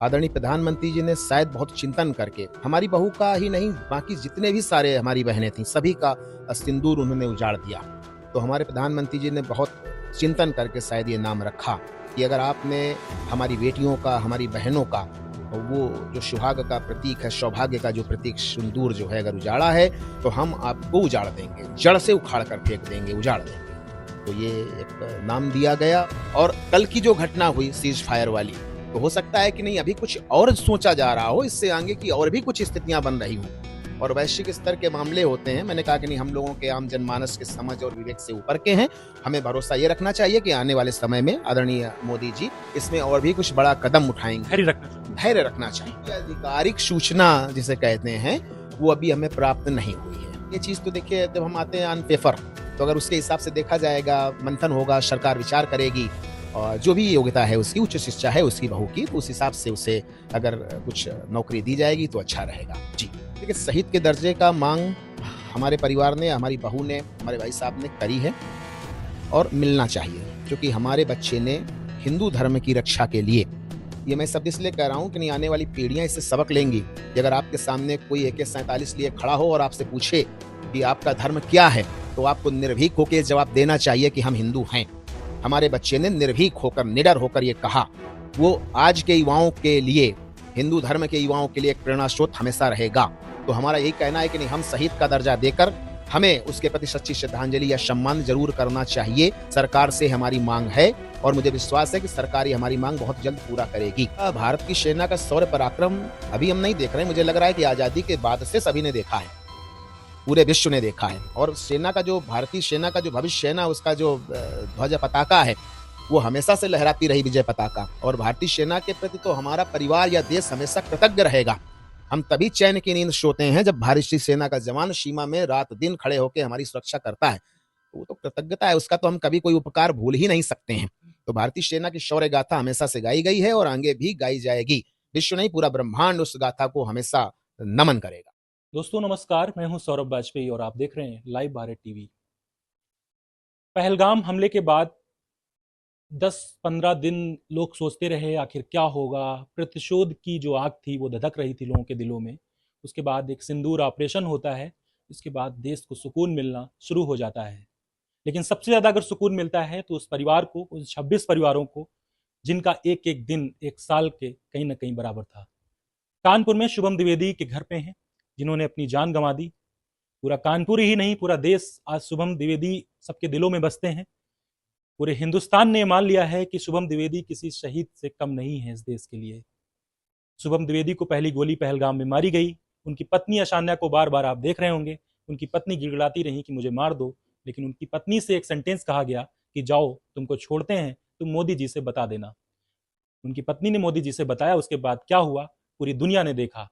आदरणीय प्रधानमंत्री जी ने शायद बहुत चिंतन करके हमारी बहू का ही नहीं, बाकी जितने भी सारे हमारी बहनें थीं सभी का सिंदूर उन्होंने उजाड़ दिया। तो हमारे प्रधानमंत्री जी ने बहुत चिंतन करके शायद ये नाम रखा कि अगर आपने हमारी बेटियों का, हमारी बहनों का वो जो सुहाग का प्रतीक है, सौभाग्य का जो प्रतीक सिंदूर जो है अगर उजाड़ा है, तो हम आपको उजाड़ देंगे, जड़ से उखाड़ कर फेंक देंगे, उजाड़ देंगे। तो ये एक नाम दिया गया। और कल की जो घटना हुई सीज फायर वाली, तो हो सकता है कि नहीं अभी कुछ और सोचा जा रहा हो, इससे आगे की और भी कुछ स्थितियां बन रही हों और वैश्विक स्तर के मामले होते हैं। मैंने कहा कि नहीं, हम लोगों के आम जनमानस के समझ और विवेक से ऊपर के हैं। हमें भरोसा ये रखना चाहिए कि आने वाले समय में आदरणीय मोदी जी इसमें और भी कुछ बड़ा कदम उठाएंगे। धैर्य रखना चाहिए। आधिकारिक सूचना जिसे कहते हैं वो अभी हमें प्राप्त नहीं हुई है। ये चीज तो देखिए, जब हम आते हैं ऑन पेपर, तो अगर उसके हिसाब से देखा जाएगा, मंथन होगा, सरकार विचार करेगी और जो भी योग्यता है उसकी, उच्च शिक्षा है उसकी बहू की, तो उस हिसाब से उसे अगर कुछ नौकरी दी जाएगी तो अच्छा रहेगा। जी देखिए, शहीद के दर्जे का मांग हमारे परिवार ने, हमारी बहू ने, हमारे भाई साहब ने करी है और मिलना चाहिए, क्योंकि हमारे बच्चे ने हिंदू धर्म की रक्षा के लिए, ये मैं सब इसलिए कह रहा हूँ कि नहीं आने वाली पीढ़ियां इससे सबक लेंगी कि अगर आपके सामने कोई AK-47 लिए खड़ा हो और आपसे पूछे कि आपका धर्म क्या है, तो आपको निर्भीक होकर जवाब देना चाहिए कि हम हिंदू हैं। हमारे बच्चे ने निर्भीक होकर, निडर होकर ये कहा। वो आज के युवाओं के लिए, हिंदू धर्म के युवाओं के लिए एक प्रेरणा स्रोत हमेशा रहेगा। तो हमारा यही कहना है कि नहीं, हम शहीद का दर्जा देकर हमें उसके प्रति सच्ची श्रद्धांजलि या सम्मान जरूर करना चाहिए। सरकार से हमारी मांग है और मुझे विश्वास है कि सरकार ये हमारी मांग बहुत जल्द पूरा करेगी। भारत की सेना का शौर्य पराक्रम अभी हम नहीं देख रहे हैं, मुझे लग रहा है कि आजादी के बाद से सभी ने देखा है, पूरे विश्व ने देखा है। और सेना का जो, भारतीय सेना का जो भविष्य है ना, उसका जो ध्वज पताका है, वो हमेशा से लहराती रही, विजय पताका। और भारतीय सेना के प्रति तो हमारा परिवार या देश हमेशा कृतज्ञ रहेगा। हम तभी चैन की नींद सोते हैं जब भारतीय सेना का जवान सीमा में रात दिन खड़े होकर हमारी सुरक्षा करता है। वो तो कृतज्ञता है, उसका तो हम कभी कोई उपकार भूल ही नहीं सकते हैं। तो भारतीय सेना की शौर्य गाथा हमेशा से गाई गई है और आगे भी गाई जाएगी। विश्व नहीं, पूरा ब्रह्मांड उस गाथा को हमेशा नमन करेगा। दोस्तों नमस्कार, मैं हूं सौरभ वाजपेयी और आप देख रहे हैं लाइव भारत टीवी। पहलगाम हमले के बाद 10-15 दिन लोग सोचते रहे आखिर क्या होगा। प्रतिशोध की जो आग थी वो धधक रही थी लोगों के दिलों में। उसके बाद एक सिंदूर ऑपरेशन होता है, इसके बाद देश को सुकून मिलना शुरू हो जाता है। लेकिन सबसे ज़्यादा अगर सुकून मिलता है तो उस परिवार को, उन 26 परिवारों को जिनका एक एक दिन एक साल के कहीं ना कहीं बराबर था। कानपुर में शुभम द्विवेदी के घर पे हैं, जिन्होंने अपनी जान गंवा दी। पूरा कानपुर ही नहीं, पूरा देश आज शुभम द्विवेदी सबके दिलों में बसते हैं। पूरे हिंदुस्तान ने मान लिया है कि शुभम द्विवेदी किसी शहीद से कम नहीं है इस देश के लिए। शुभम द्विवेदी को पहली गोली पहलगाम में मारी गई। उनकी पत्नी अशान्या को बार बार आप देख रहे होंगे, उनकी पत्नी गिड़गिड़ाती रही कि मुझे मार दो, लेकिन उनकी पत्नी से एक सेंटेंस कहा गया कि जाओ, तुमको छोड़ते हैं, तुम मोदी जी से बता देना। उनकी पत्नी ने मोदी जी से बताया। उसके बाद क्या हुआ पूरी दुनिया ने देखा।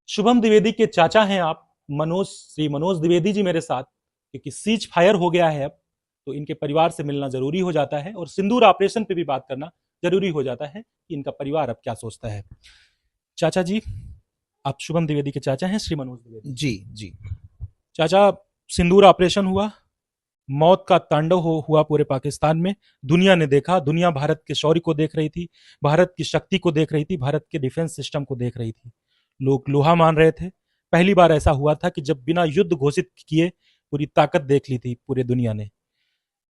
शुभम द्विवेदी के चाचा हैं आप, श्री मनोज द्विवेदी जी मेरे साथ, क्योंकि सीज फायर हो गया है अब, तो इनके परिवार से मिलना जरूरी हो जाता है और सिंदूर ऑपरेशन पे भी बात करना जरूरी हो जाता है कि इनका परिवार अब क्या सोचता है। चाचा जी, आप शुभम द्विवेदी के चाचा हैं, श्री मनोज द्विवेदी। जी जी चाचा, सिंदूर ऑपरेशन हुआ, मौत का तांडव हुआ पूरे पाकिस्तान में। दुनिया ने देखा, दुनिया भारत के शौर्य को देख रही थी, भारत की शक्ति को देख रही थी, भारत के डिफेंस सिस्टम को देख रही थी। लोग लोहा मान रहे थे। पहली बार ऐसा हुआ था कि जब बिना युद्ध घोषित किए पूरी ताकत देख ली थी पूरे दुनिया ने।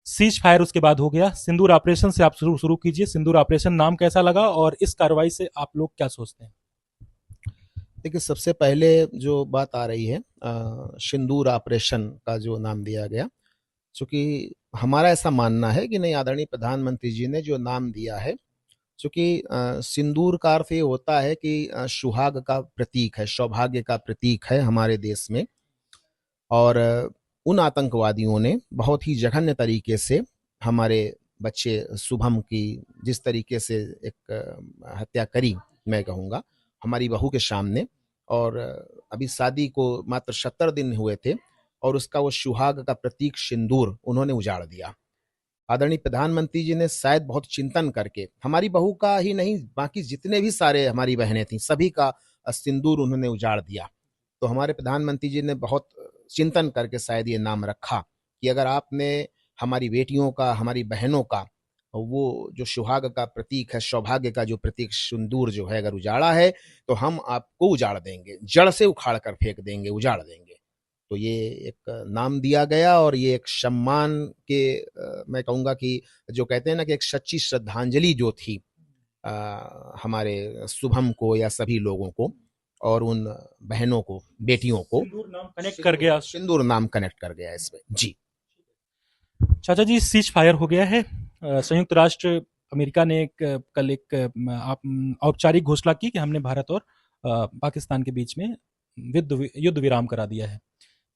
सीज फायर उसके बाद हो गया। सिंदूर ऑपरेशन से आप शुरू कीजिए। सिंदूर ऑपरेशन नाम कैसा लगा और इस कार्रवाई से आप लोग क्या सोचते हैं? देखिए, सबसे पहले जो बात आ रही है, सिंदूर ऑपरेशन का जो नाम दिया गया, चूंकि हमारा ऐसा मानना है कि नहीं, आदरणीय प्रधानमंत्री जी ने जो नाम दिया है, चूंकि सिंदूर का अर्थ ये होता है कि सुहाग का प्रतीक है, सौभाग्य का प्रतीक है हमारे देश में। और उन आतंकवादियों ने बहुत ही जघन्य तरीके से हमारे बच्चे शुभम की जिस तरीके से एक हत्या करी, मैं कहूँगा हमारी बहू के सामने। और अभी शादी को मात्र 70 दिन हुए थे और उसका वो सुहाग का प्रतीक सिंदूर उन्होंने उजाड़ दिया। आदरणीय प्रधानमंत्री जी ने शायद बहुत चिंतन करके हमारी बहू का ही नहीं, बाकी जितने भी सारे हमारी बहनें थीं सभी का सिंदूर उन्होंने उजाड़ दिया। तो हमारे प्रधानमंत्री जी ने बहुत चिंतन करके शायद ये नाम रखा कि अगर आपने हमारी बेटियों का, हमारी बहनों का वो जो सुहाग का प्रतीक है, सौभाग्य का जो प्रतीक सिंदूर जो है, अगर उजाड़ा है तो हम आपको उजाड़ देंगे, जड़ से उखाड़ कर फेंक देंगे, उजाड़ देंगे। तो ये एक नाम दिया गया और ये एक सम्मान के मैं कहूँगा कि जो कहते हैं ना कि एक सच्ची श्रद्धांजलि जो थी हमारे शुभम को या सभी लोगों को और उन बहनों को, बेटियों को सिंदूर नाम कनेक्ट कर गया। सिंदूर नाम कनेक्ट कर गया इसमें। जी चाचा जी, सीज फायर हो गया है। संयुक्त राष्ट्र अमेरिका ने कल एक औपचारिक घोषणा की कि हमने भारत और पाकिस्तान के बीच में युद्ध विराम करा दिया है।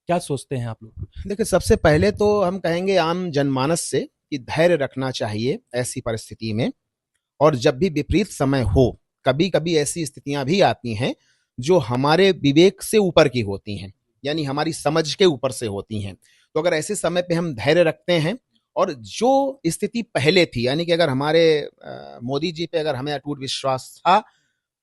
क्या सोचते हैं आप लोग? देखिए, सबसे पहले तो हम कहेंगे आम जनमानस से कि धैर्य रखना चाहिए ऐसी परिस्थिति में। और जब भी विपरीत समय हो, कभी कभी ऐसी स्थितियां भी आती हैं जो हमारे विवेक से ऊपर की होती हैं, यानी हमारी समझ के ऊपर से होती हैं। तो अगर ऐसे समय पे हम धैर्य रखते हैं और जो स्थिति पहले थी, यानी कि अगर हमारे मोदी जी पे अगर हमें अटूट विश्वास था,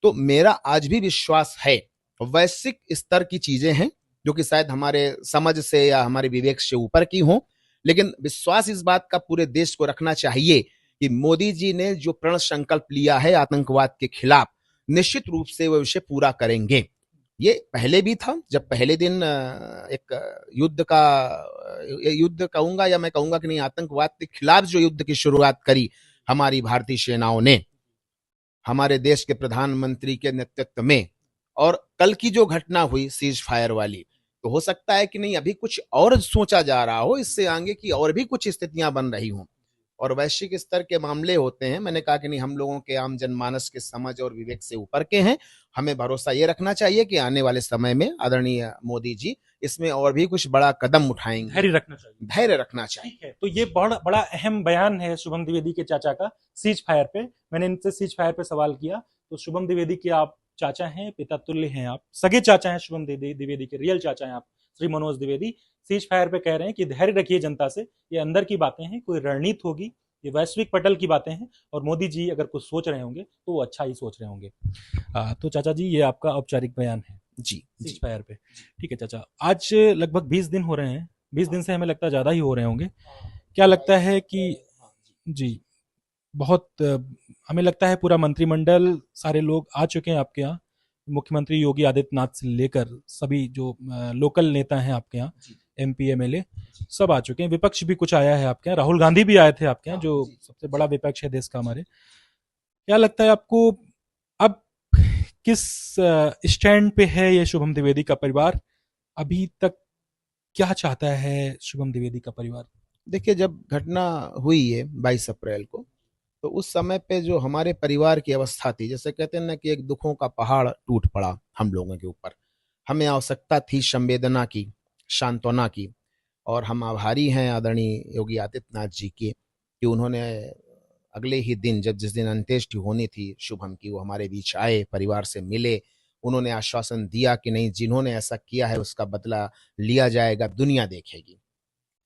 तो मेरा आज भी विश्वास है। वैश्विक स्तर की चीजें हैं जो कि शायद हमारे समझ से या हमारे विवेक से ऊपर की हों, लेकिन विश्वास इस बात का पूरे देश को रखना चाहिए कि मोदी जी ने जो प्रण संकल्प लिया है आतंकवाद के खिलाफ, निश्चित रूप से वो इसे पूरा करेंगे। ये पहले भी था, जब पहले दिन एक युद्ध कहूंगा या मैं कहूंगा कि नहीं, आतंकवाद के खिलाफ जो युद्ध की शुरुआत करी हमारी भारतीय सेनाओं ने, हमारे देश के प्रधानमंत्री के नेतृत्व में, और कल की जो घटना हुई सीज फायर वाली, तो हो सकता है कि नहीं अभी कुछ और सोचा जा रहा हो, इससे आगे की और भी कुछ स्थितियां बन रही हों और वैश्विक स्तर के मामले होते हैं। मैंने कहा कि नहीं, हम लोगों के आम जनमानस के समझ और विवेक से ऊपर के हैं। हमें भरोसा ये रखना चाहिए कि आने वाले समय में आदरणीय मोदी जी इसमें और भी कुछ बड़ा कदम उठाएंगे। धैर्य रखना चाहिए, धैर्य रखना चाहिए। ठीक है, तो ये बड़ा बड़ा अहम बयान है शुभम द्विवेदी के चाचा का सीज फायर पे। मैंने इनसे सीज फायर पे सवाल किया तो शुभम द्विवेदी के आप चाचा हैं, पिता तुल्य हैं, आप सगे चाचा हैं शुभम द्विवेदी के, रियल चाचा हैं आप, श्री मनोज द्विवेदी। सीज फायर पे कह रहे हैं कि धैर्य रखिए जनता से, ये अंदर की बातें हैं, कोई रणनीति होगी, ये वैश्विक पटल की बातें हैं और मोदी जी अगर कुछ सोच रहे होंगे तो वो अच्छा ही सोच रहे होंगे। तो चाचा जी, ये आपका औपचारिक बयान है जी सीज फायर पे। ठीक है चाचा, आज लगभग 20 दिन हो रहे हैं, 20 दिन से हमें लगता है ज़्यादा ही हो रहे होंगे। क्या लगता है कि जी बहुत हमें लगता है पूरा मंत्रिमंडल, सारे लोग आ चुके हैं आपके यहाँ, मुख्यमंत्री योगी आदित्यनाथ से लेकर सभी जो लोकल नेता हैं आपके यहाँ, एमपी एमएलए सब आ चुके हैं, विपक्ष भी कुछ आया है आपके यहाँ, राहुल गांधी भी आए थे आपके यहाँ जो सबसे बड़ा विपक्ष है देश का हमारे। क्या लगता है आपको अब किस स्टैंड पे है ये शुभम द्विवेदी का परिवार? अभी तक क्या चाहता है शुभम द्विवेदी का परिवार? देखिए, जब घटना हुई है 22 अप्रैल को, तो उस समय पे जो हमारे परिवार की अवस्था थी, जैसे कहते हैं ना कि एक दुखों का पहाड़ टूट पड़ा हम लोगों के ऊपर। हमें आवश्यकता थी संवेदना की, सांत्वना की, और हम आभारी हैं आदरणीय योगी आदित्यनाथ जी के कि उन्होंने अगले ही दिन, जब जिस दिन अंत्येष्टि होनी थी शुभम की, वो हमारे बीच आए, परिवार से मिले। उन्होंने आश्वासन दिया कि नहीं, जिन्होंने ऐसा किया है उसका बदला लिया जाएगा, दुनिया देखेगी।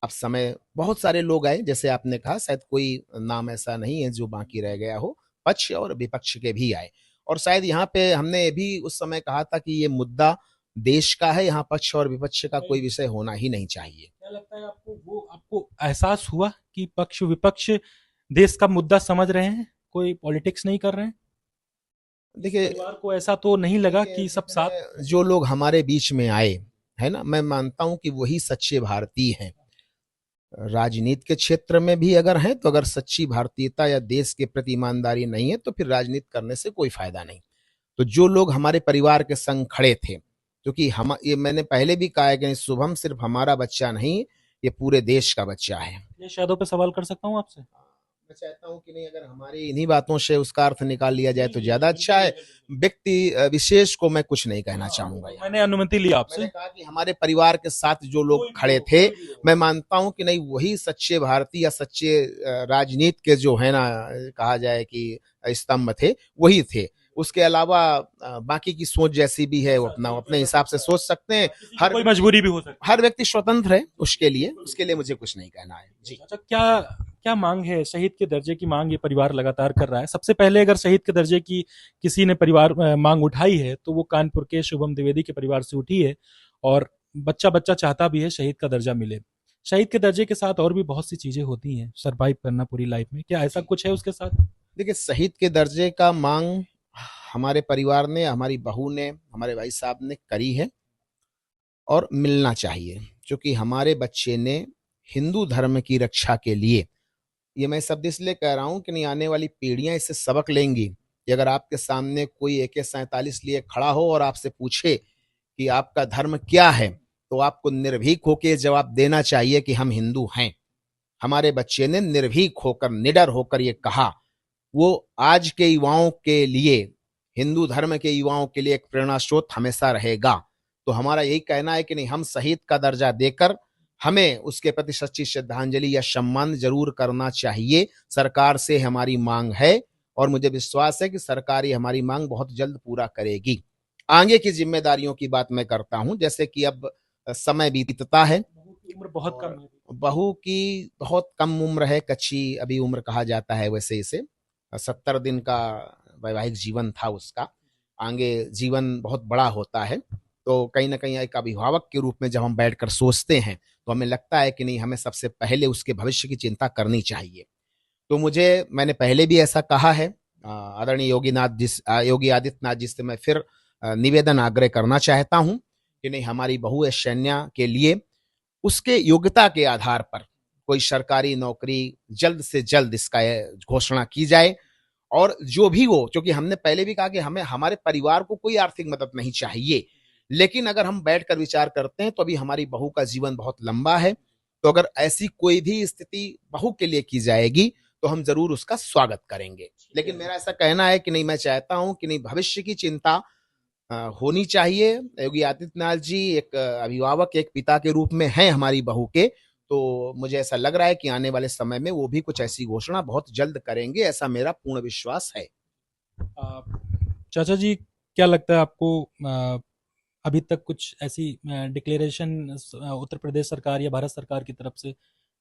अब समय, बहुत सारे लोग आए, जैसे आपने कहा, शायद कोई नाम ऐसा नहीं है जो बाकी रह गया हो, पक्ष और विपक्ष के भी आए। और शायद यहाँ पे हमने भी उस समय कहा था कि ये मुद्दा देश का है, यहाँ पक्ष और विपक्ष का कोई विषय होना ही नहीं चाहिए। क्या लगता है आपको, वो आपको एहसास हुआ कि पक्ष विपक्ष देश का मुद्दा समझ रहे हैं, कोई पॉलिटिक्स नहीं कर रहे हैं? देखिए, परिवार को ऐसा तो नहीं लगा कि सब साथ? जो लोग हमारे बीच में आए, है ना, मैं मानता हूं कि वही सच्चे भारतीय हैं। राजनीति के क्षेत्र में भी अगर हैं, तो अगर सच्ची भारतीयता या देश के प्रति ईमानदारी नहीं है तो फिर राजनीति करने से कोई फायदा नहीं। तो जो लोग हमारे परिवार के संग खड़े थे, क्योंकि हम, ये मैंने पहले भी कहा है कि शुभम सिर्फ हमारा बच्चा नहीं, ये पूरे देश का बच्चा है। ये शायदों पे सवाल कर सकता हूँ आपसे? मैं चाहता हूं कि नहीं, अगर हमारी इन्हीं बातों से उसका अर्थ निकाल लिया जाए तो ज्यादा अच्छा है। व्यक्ति विशेष को मैं कुछ नहीं कहना चाहूंगा। मैंने अनुमति ली आपसे। मैंने कहा कि हमारे परिवार के साथ जो लोग खड़े थे, मैं मानता हूं कि नहीं, वही सच्चे भारतीय या सच्चे राजनीति के जो है ना, कहा जाए कि स्तंभ थे, वही थे। उसके अलावा बाकी की सोच जैसी भी है, वो अपना अपने हिसाब से सोच सकते हैं। हर कोई मजबूरी भी हो सकती है, हर व्यक्ति स्वतंत्र है, उसके लिए मुझे कुछ नहीं कहना है। जी अच्छा, क्या क्या मांग है? शहीद के दर्जे की मांग ये परिवार लगातार कर रहा है। सबसे पहले अगर शहीद के दर्जे की किसी ने परिवार मांग उठाई है तो वो कानपुर के शुभम द्विवेदी के परिवार से उठी है और बच्चा बच्चा चाहता भी है शहीद का दर्जा मिले। शहीद के दर्जे के साथ और भी बहुत सी चीजें होती हैं सरवाइव करना पूरी लाइफ में, क्या ऐसा जी कुछ है उसके साथ? देखिए, शहीद के दर्जे का मांग हमारे परिवार ने, हमारी बहू ने, हमारे भाई साहब ने करी है और मिलना चाहिए, क्योंकि हमारे बच्चे ने हिंदू धर्म की रक्षा के लिए, ये मैं शब्द इसलिए कह रहा हूं कि नहीं, आने वाली पीढ़ियां इससे सबक लेंगी कि अगर आपके सामने कोई AK-47 लिए खड़ा हो और आपसे पूछे कि आपका धर्म क्या है, तो आपको निर्भीक होकर जवाब देना चाहिए कि हम हिंदू हैं। हमारे बच्चे ने निर्भीक होकर, निडर होकर ये कहा। वो आज के युवाओं के लिए, हिंदू धर्म के युवाओं के लिए एक प्रेरणा स्रोत हमेशा रहेगा। तो हमारा यही कहना है कि नहीं, हम शहीद का दर्जा देकर हमें उसके प्रति सच्ची श्रद्धांजलि या सम्मान जरूर करना चाहिए। सरकार से हमारी मांग है और मुझे विश्वास है कि सरकार ये हमारी मांग बहुत जल्द पूरा करेगी। आगे की जिम्मेदारियों की बात मैं करता हूं, जैसे कि अब समय बीतता है बहू की उम्र बहुत कम और है। बहू की बहुत कम उम्र है, कच्ची अभी उम्र कहा जाता है वैसे इसे। 70 दिन का वैवाहिक जीवन था उसका, आगे जीवन बहुत बड़ा होता है। तो कहीं ना कहीं एक अभिभावक के रूप में जब हम बैठकर सोचते हैं, तो हमें लगता है कि नहीं, हमें सबसे पहले उसके भविष्य की चिंता करनी चाहिए। तो मैंने पहले भी ऐसा कहा है। आदरणीय योगी आदित्यनाथ जी से मैं फिर निवेदन आग्रह करना चाहता हूं कि नहीं, हमारी बहू है सैन्य के लिए, उसके योग्यता के आधार पर कोई सरकारी नौकरी जल्द से जल्द इसका घोषणा की जाए। और जो भी हो, क्योंकि हमने पहले भी कहा कि हमें, हमारे परिवार को कोई आर्थिक मदद नहीं चाहिए, लेकिन अगर हम बैठकर विचार करते हैं तो अभी हमारी बहू का जीवन बहुत लंबा है। तो अगर ऐसी कोई भी स्थिति बहू के लिए की जाएगी तो हम जरूर उसका स्वागत करेंगे। लेकिन मेरा ऐसा कहना है कि नहीं, मैं चाहता हूं कि नहीं, भविष्य की चिंता होनी चाहिए। योगी आदित्यनाथ जी एक अभिभावक, एक पिता के रूप में हैं हमारी बहू के। तो मुझे ऐसा लग रहा है कि आने वाले समय में वो भी कुछ ऐसी घोषणा बहुत जल्द करेंगे, ऐसा मेरा पूर्ण विश्वास है। आ, चाचा जी, क्या लगता है आपको, अभी तक कुछ ऐसी डिक्लेरेशन उत्तर प्रदेश सरकार या भारत सरकार की तरफ से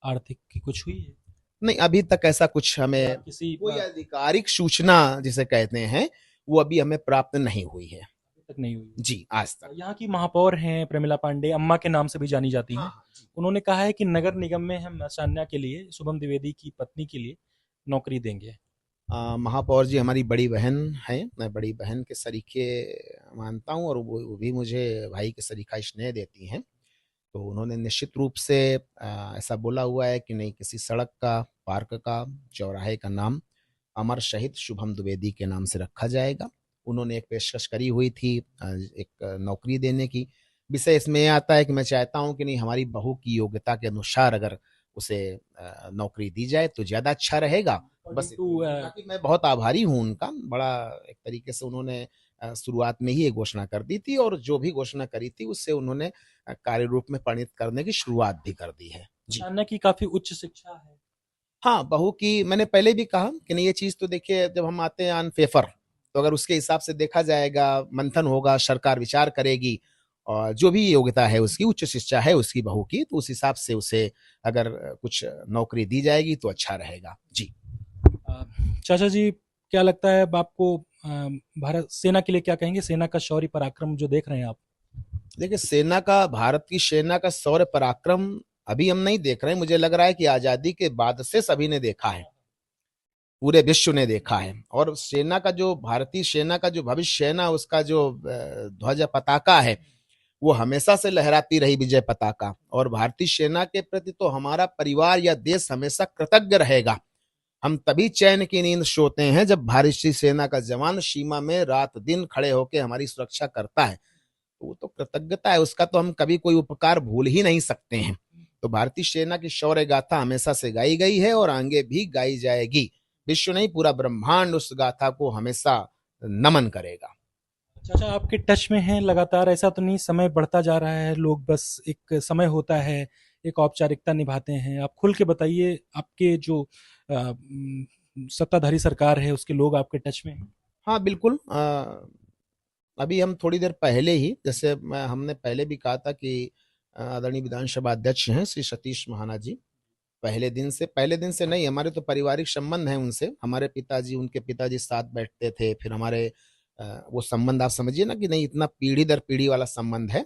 आर्थिक की कुछ हुई है, नहीं, अभी तक ऐसा कुछ या हमें, किसी कोई आधिकारिक सूचना जिसे कहते हैं, वो अभी हमें प्राप्त नहीं हुई है। तक नहीं हुई है? जी, आज तक। यहाँ की महापौर हैं प्रमिला पांडे, अम्मा के नाम से भी जानी जाती हाँ हैं। हाँ जी। उन्होंने कहा है कि नगर निगम में हम सान्या के लिए, शुभम द्विवेदी की पत्नी के लिए नौकरी देंगे। महापौर जी हमारी बड़ी बहन हैं, मैं बड़ी बहन के सरीखे मानता हूँ और वो भी मुझे भाई के सरीखा स्नेह देती हैं। तो उन्होंने निश्चित रूप से ऐसा बोला हुआ है कि नहीं, किसी सड़क का, पार्क का, चौराहे का नाम अमर शहीद शुभम द्विवेदी के नाम से रखा जाएगा। उन्होंने एक पेशकश करी हुई थी एक नौकरी देने की। विषय इसमें यह आता है कि मैं चाहता हूं कि नहीं, हमारी बहू की योग्यता के अनुसार अगर उसे नौकरी दी जाए तो ज़्यादा अच्छा रहेगा। बस टू बाकी मैं बहुत आभारी हूँ उनका, बड़ा एक तरीके से उन्होंने शुरुआत में ही ये घोषणा कर दी थी और जो भी घोषणा करी थी उससे उन्होंने कार्य रूप में परिणत करने की शुरुआत भी कर दी है। जी सान्या की काफी उच्च शिक्षा है। हाँ, बहू की मैंने पहले भी कहा कि नहीं, ये चीज़ तो देखिए, जब हम आते हैं ऑन पेपर, तो अगर उसके हिसाब से देखा जाएगा, मंथन होगा, सरकार विचार करेगी और जो भी योग्यता है उसकी, उच्च शिक्षा है उसकी बहू की, तो उस हिसाब से उसे अगर कुछ नौकरी दी जाएगी तो अच्छा रहेगा। जी चाचा जी, क्या लगता है अब आपको, भारत सेना के लिए क्या कहेंगे? सेना का शौर्य पराक्रम जो देख रहे हैं आप। देखिए, सेना का, भारत की सेना का शौर्य पराक्रम अभी हम नहीं देख रहे हैं। मुझे लग रहा है कि आजादी के बाद से सभी ने देखा है, पूरे विश्व ने देखा है। और सेना का जो, भारतीय सेना का जो भविष्य है ना, उसका जो ध्वज पताका है, वो हमेशा से लहराती रही, विजय पताका। और भारतीय सेना के प्रति तो हमारा परिवार या देश हमेशा कृतज्ञ रहेगा। हम तभी चैन की नींद सोते हैं जब भारतीय सेना का जवान सीमा में रात दिन खड़े होकर हमारी सुरक्षा करता है। तो वो तो कृतज्ञता है, उसका तो हम कभी कोई उपकार भूल ही नहीं सकते हैं। तो भारतीय सेना की शौर्य गाथा हमेशा से गाई गई है और आगे भी गाई जाएगी। विश्व नहीं, पूरा ब्रह्मांड उस गाथा को हमेशा नमन करेगा। चाचा, आपके टच में हैं लगातार? ऐसा तो नहीं समय बढ़ता जा रहा है, लोग बस एक समय होता है, एक औपचारिकता निभाते हैं? आप खुल के बताइए, आपके जो सत्ताधारी सरकार है उसके लोग आपके टच में हैं? हाँ बिल्कुल। अभी हम थोड़ी देर पहले ही, जैसे हमने पहले भी कहा था कि आदरणीय विधानसभा अध्यक्ष हैं श्री सतीश महाना जी, पहले दिन से नहीं, हमारे तो पारिवारिक संबंध हैं उनसे। हमारे पिताजी, उनके पिताजी साथ बैठते थे, फिर हमारे वो संबंध आप समझिए ना कि नहीं, इतना पीढ़ी दर पीढ़ी वाला संबंध है।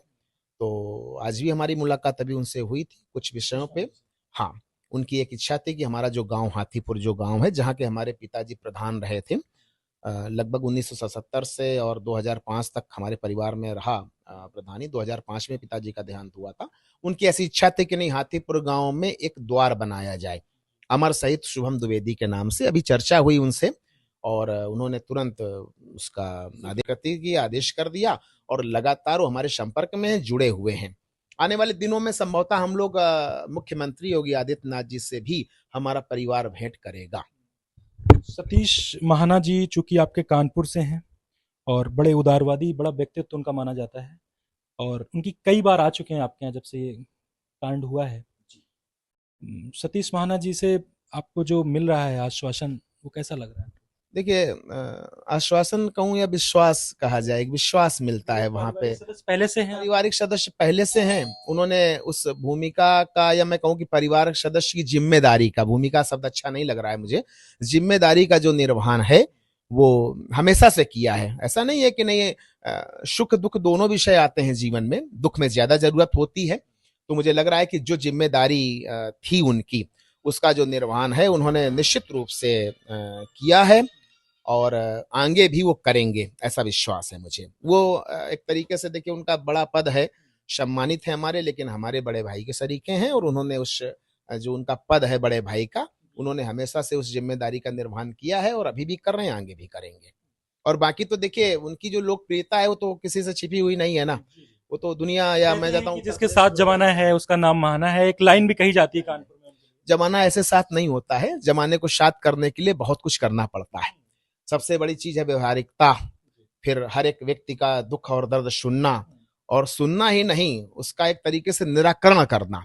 तो आज भी हमारी मुलाकात अभी उनसे हुई थी कुछ विषयों पे। हाँ, उनकी एक इच्छा थी कि हमारा जो गांव हाथीपुर जो गांव है जहाँ के हमारे पिताजी प्रधान रहे थे, लगभग 1977 से और 2005 तक हमारे परिवार में रहा प्रधानी। 2005 में पिताजी का देहांत हुआ था। उनकी ऐसी इच्छा थी कि नहीं, हाथीपुर गांव में एक द्वार बनाया जाए अमर शहीद शुभम द्विवेदी के नाम से। अभी चर्चा हुई उनसे और उन्होंने तुरंत उसका आदेश कर दिया और लगातार वो हमारे संपर्क में जुड़े हुए हैं। आने वाले दिनों में संभवतः हम लोग मुख्यमंत्री योगी आदित्यनाथ जी से भी हमारा परिवार भेंट करेगा। सतीश महाना जी चूंकि आपके कानपुर से हैं और बड़े उदारवादी, बड़ा व्यक्तित्व उनका माना जाता है और उनकी कई बार आ चुके हैं आपके यहाँ जब से ये कांड हुआ है। सतीश महाना जी से आपको जो मिल रहा है आश्वासन, वो कैसा लग रहा है? देखिए, आश्वासन कहूँ या विश्वास कहा जाए, विश्वास मिलता है वहां पे। पहले से हैं, पारिवारिक सदस्य पहले से हैं। उन्होंने उस भूमिका का, या मैं कहूँ कि परिवार सदस्य की जिम्मेदारी का, भूमिका शब्द अच्छा नहीं लग रहा है मुझे, जिम्मेदारी का जो निर्वहन है वो हमेशा से किया है। ऐसा नहीं है कि नहीं, सुख दुख दोनों विषय आते हैं जीवन में, दुख में ज्यादा जरूरत होती है। तो मुझे लग रहा है कि जो जिम्मेदारी थी उनकी, उसका जो निर्वहन है उन्होंने निश्चित रूप से किया है और आगे भी वो करेंगे, ऐसा विश्वास है मुझे। वो एक तरीके से देखिए, उनका बड़ा पद है, सम्मानित है हमारे, लेकिन हमारे बड़े भाई के सरीके हैं और उन्होंने उस जो उनका पद है बड़े भाई का, उन्होंने हमेशा से उस जिम्मेदारी का निर्वहन किया है और अभी भी कर रहे हैं, आगे भी करेंगे। और बाकी तो देखिए, उनकी जो लोकप्रियता है वो तो किसी से छिपी हुई नहीं है ना। वो तो दुनिया, या मैं जाता हूँ, जिसके साथ जमाना है उसका नाम महाना है, एक लाइन भी कही जाती है कानपुर में। जमाना ऐसे साथ नहीं होता है। जमाने को साथ करने के लिए बहुत कुछ करना पड़ता है। सबसे बड़ी चीज है व्यवहारिकता, फिर हर एक व्यक्ति का दुख और दर्द सुनना, और सुनना ही नहीं, उसका एक तरीके से निराकरण करना।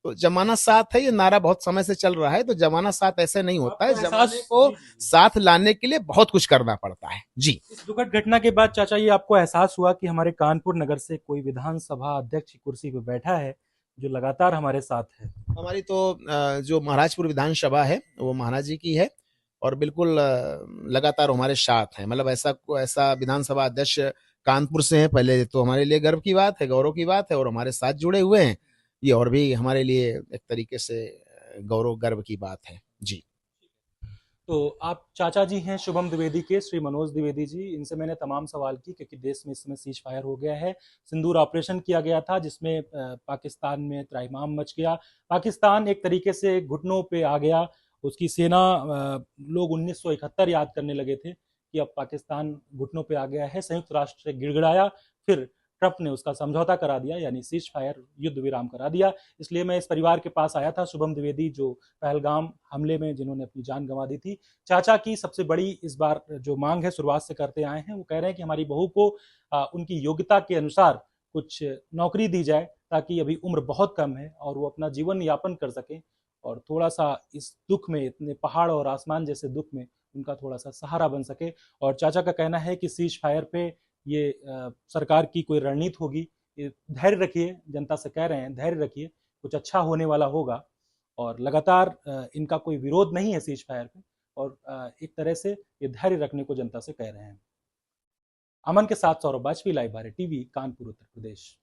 तो जमाना साथ है, ये नारा बहुत समय से चल रहा है। तो जमाना साथ ऐसे नहीं होता है, जमाने को साथ लाने के लिए बहुत कुछ करना पड़ता है। जी, इस दुखद घटना के बाद चाचा, ये आपको एहसास हुआ कि हमारे कानपुर नगर से कोई विधानसभा अध्यक्ष की कुर्सी पे बैठा है जो लगातार हमारे साथ है? हमारी तो जो महाराजपुर विधानसभा है वो महाराज जी की है और बिल्कुल लगातार हमारे साथ हैं। मतलब ऐसा विधानसभा अध्यक्ष कानपुर से है, पहले तो हमारे लिए गर्व की बात है, गौरव की बात है, और हमारे साथ जुड़े हुए हैं, ये और भी हमारे लिए एक तरीके से गौरव गर्व की बात है। जी, तो आप चाचा जी हैं शुभम द्विवेदी के, श्री मनोज द्विवेदी जी। इनसे मैंने तमाम सवाल की क्योंकि देश में इस समय सीज फायर हो गया है, सिंदूर ऑपरेशन किया गया था जिसमें पाकिस्तान में त्राहिमाम मच गया। पाकिस्तान एक तरीके से घुटनों पे आ गया, उसकी सेना, लोग 1971 याद करने लगे थे कि अब पाकिस्तान घुटनों पे आ गया है। संयुक्त राष्ट्र से गिड़गिड़ाया, फिर ट्रंप ने उसका समझौता करा दिया, यानी सीज फायर, युद्ध विराम करा दिया। इसलिए मैं इस परिवार के पास आया था, शुभम द्विवेदी जो पहलगाम हमले में जिन्होंने अपनी जान गंवा दी थी। चाचा की सबसे बड़ी इस बार जो मांग है, शुरुआत से करते आए हैं, वो कह रहे हैं कि हमारी बहू को उनकी योग्यता के अनुसार कुछ नौकरी दी जाए ताकि अभी उम्र बहुत कम है और वो अपना जीवन यापन कर सके और थोड़ा सा इस दुख में, इतने पहाड़ और आसमान जैसे दुख में उनका थोड़ा सा सहारा बन सके। और चाचा का कहना है कि सीज फायर पे ये सरकार की कोई रणनीति होगी। धैर्य रखिए, जनता से कह रहे हैं धैर्य रखिए, कुछ अच्छा होने वाला होगा। और लगातार इनका कोई विरोध नहीं है सीज फायर पे, और एक तरह से ये धैर्य रखने को जनता से कह रहे हैं। अमन के साथ सौरभ वाजपेयी, लाइव भारत टीवी, कानपुर, उत्तर प्रदेश।